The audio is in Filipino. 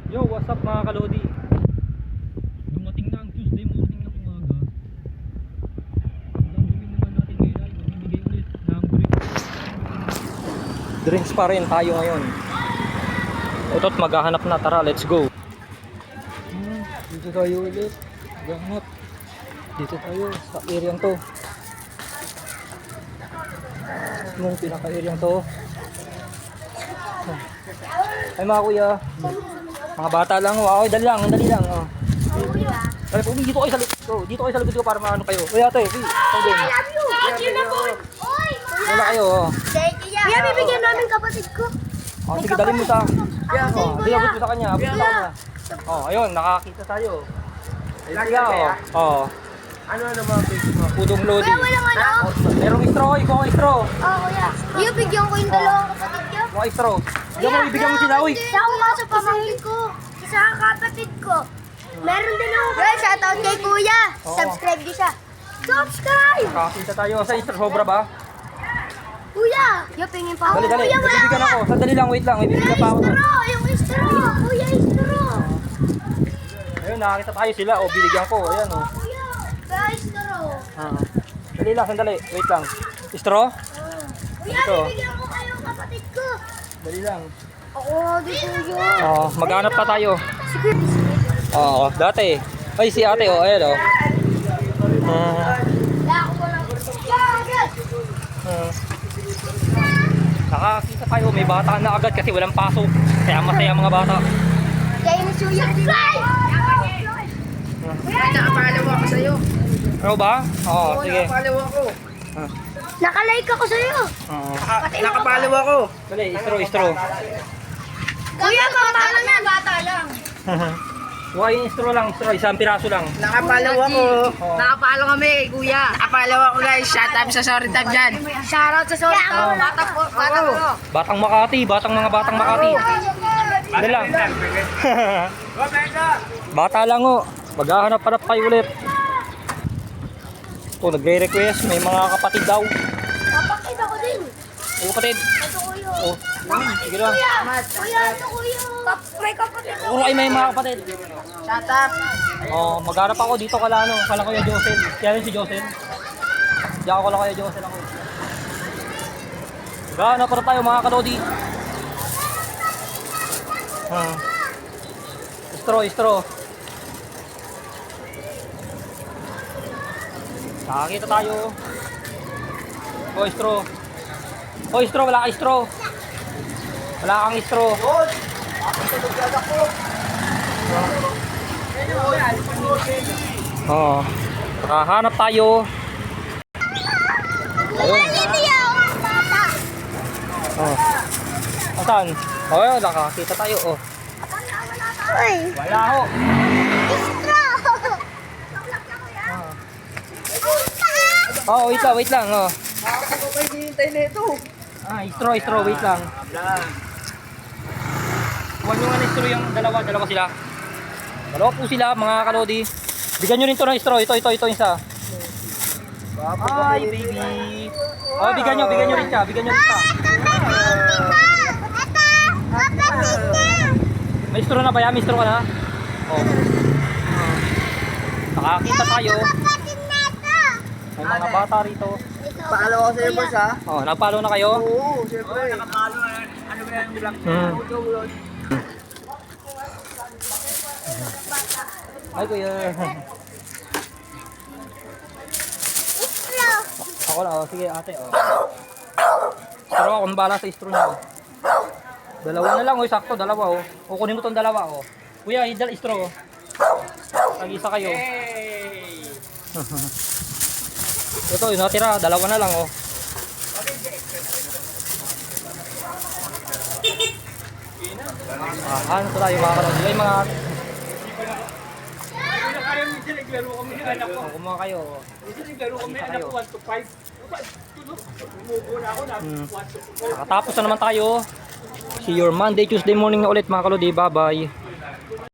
Yo, what's up mga kalodi? Dumating na ang Tuesday morning ng umaga. Ang gagawin naman natin ngayon ay magbibigay ulit ng drinks pa rin tayo ngayon. Ito't maghahanap na, tara let's go. Dito tayo ulit. Maghahanap. Dito tayo sa area to. Yung pinaka-area to. Ay mga kuya. Mga bata lang, wow, dali lang, oh. Dali po, dito kayo sa likod ko. Dito kayo sa likod ko para maano kayo. Kuya ate, ikaw din. I love you! Thank you na po! Oy! Wala kayo, oh. Thank you! Kuya, bibigyan namin kapatid ko. Oh, sige, dali mo sa. Ako Oh, din, abot kuya. mo sa kanya, abot mo sa kanya. Oh, ayun, nakakita tayo. Ayun sila, oh. Oh, Ano mga basic mo? pudong lodi. Kuya, walang ano? Merong straw, ikaw ang straw. Oo, kuya. Kuya, bigyan ko yung dalawang kapatid ko. Ikaw ang straw. Diyan mo, ibigyan mo sila, uy. Isa ako nga sa pamangkin ko. Isa ang kapatid ko. Meron din ako. Kuya, shoutout kay kuya. Oo. Subscribe niyo siya. Subscribe! Nakakita tayo. Sa straw, sobra ba? Kuya! Kuya, pingin pa ako. Dali, dali. Kuya, wala Bibigyan ako. Sandali lang, wait lang. May Kuya, bibigyan pa ako. straw! Yung straw! Kuya, straw! Ayun, nakakita tayo sila. O, binigyan ko. Ayan, oh. Kuya, kuya, straw! Dali lang, sandali. Wait lang. Straw? Kuya, Ito. bibigyan ko kayo kapatid ko. Dali lang. Ako, di kuya. Oh, maghanap pa tayo. Sige, Oo, dati. Ay, si ate, oh. Ayan, oh. Nakakita tayo. May bata na agad kasi walang pasok. Kaya masaya mga bata. Kaya mo suya. Subscribe! Nakapalaw ako sa'yo. Ano ba? Oo, sige. Nakapalaw ako. Nakalike ako sa'yo. Oo. Nakapalaw ako. Dali, straw. Kuya, pamama na. Bata lang. Huwag yung straw lang, isang piraso lang. Nakapalaw ako. Oo. Nakapalaw kami, kuya. Nakapalaw ako guys. Shout out sa sorry time dyan. Shoutout sa sorry. Bata po. Bata po. Batang Makati, mga batang Makati. Dali lang. Bata lang, oh. Maghahanap-hanap kayo ulit. Ito, nagre-request. May mga kapatid daw. Kapakita ko din. Ay, kapatid. Ito kuya. Oh, sige lang. Kuya, ito kuya. May kapatid ako. Puro ay may mga kapatid. Shout out. Oh, maghanap ako dito kala ano, kala Kuya Josel. Kaya rin si Josel. Diyan ako lang Kuya Josel ako. Maghanap pa tayo mga kalodi. Straw. Nakakita tayo. Straw, wala kang straw. Wala kang straw. Oh. Nakahanap tayo. Ayun. Bata. Oh. Asan? Oh, ayun, nakakita tayo. Oh. Uy. Wala ho. Straw. Oh, wait lang. Oh. Ako kayo hihintay na ito. Ah, straw, wait lang. Kuha nyo nga ng straw yung dalawa sila. Dalawa po sila, mga kalodi. Bigyan nyo rin to ng straw, ito isa. Ay, baby. Oh, bigyan nyo rin siya. May straw na ba yan? May straw ka na? Oh. Nakakita tayo. May mga bata rito. Paalaw ako sa'yo boss ha. Oh, nagpalo na kayo? Oo, siyempre. Nakapalo na. Ano ba yung vlog? Ay, kuya. Ako na, oh. Sige ate, oh. Pero ako, kung bahala sa straw niya, oh. Dalawa na lang, oh. Sakto, dalawa, oh. O, kunin mo tong dalawa, oh. Kuya, idal straw, oh. Tag-isa kayo. Ito, yung natira, dalawa na lang, oh. Ano ko tayo, mga kalong. Yung mga... Oh, kumuha kayo, oh. Nakatapos na naman tayo. See you Monday, Tuesday morning na ulit mga kalodi. Bye bye.